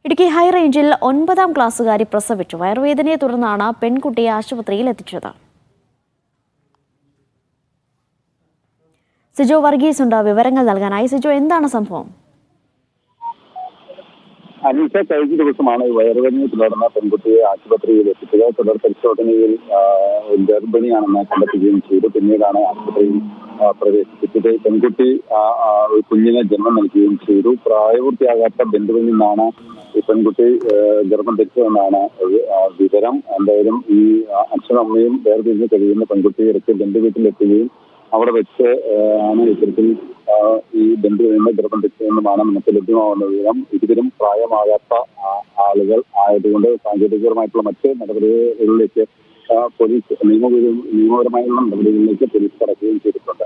ഇടുക്കി ഹൈറേഞ്ചിൽ 9ാം ക്ലാസ്സുകാരി പ്രസവിച്ചു. വയറുവേദനയെ തുടർന്നാണ് പെൺകുട്ടിയെ ആശുപത്രിയിൽ എത്തിച്ചത്. സിജോ വർഗീസ് ഉണ്ട് വിവരങ്ങൾ നൽകാനായി. സിജോ, എന്താണ് സംഭവം? അനീഷ, കഴിഞ്ഞ ദിവസമാണ് വയറുവേദനയെ തുടർന്ന് പെൺകുട്ടിയെ ആശുപത്രിയിൽ എത്തിച്ചത്. തുടർ പരിശോധനയിൽ ഗർഭിണിയാണെന്ന് കണ്ടെത്തുകയും ചെയ്തു. പിന്നീടാണ് ആശുപത്രിയിൽ പ്രവേശിപ്പിച്ചത്. പെൺകുട്ടി കുഞ്ഞിനെ ജന്മം നൽകുകയും ചെയ്തു. പ്രായപൂർത്തിയാകാത്ത ബന്ധുവിൽ നിന്നാണ് ഈ പെൺകുട്ടി ഗർഭം ധരിച്ചതെന്നാണ് വിവരം. എന്തായാലും ഈ അച്ഛനും അമ്മയും വേർതിരിഞ്ഞ് കഴിയുന്ന പെൺകുട്ടിയെ എടുത്ത് ബന്ധുവീട്ടിലെത്തുകയും അവിടെ വെച്ച് ആണ് ഇത്തരത്തിൽ ഈ ബന്ധുവിൽ നിന്ന് ഗർഭം ധരിച്ചതെന്നുമാണ് നമുക്ക് ലഭ്യമാവുന്ന വിവരം. ഇതിലും പ്രായമാകാത്ത ആളുകൾ ആയതുകൊണ്ട് സാങ്കേതികപരമായിട്ടുള്ള മറ്റ് നടപടികളിലേക്ക് പോലീസ് നിയമപരമായുള്ള നടപടികളിലേക്ക് പോലീസ് കടക്കുകയും ചെയ്തിട്ടുണ്ട്.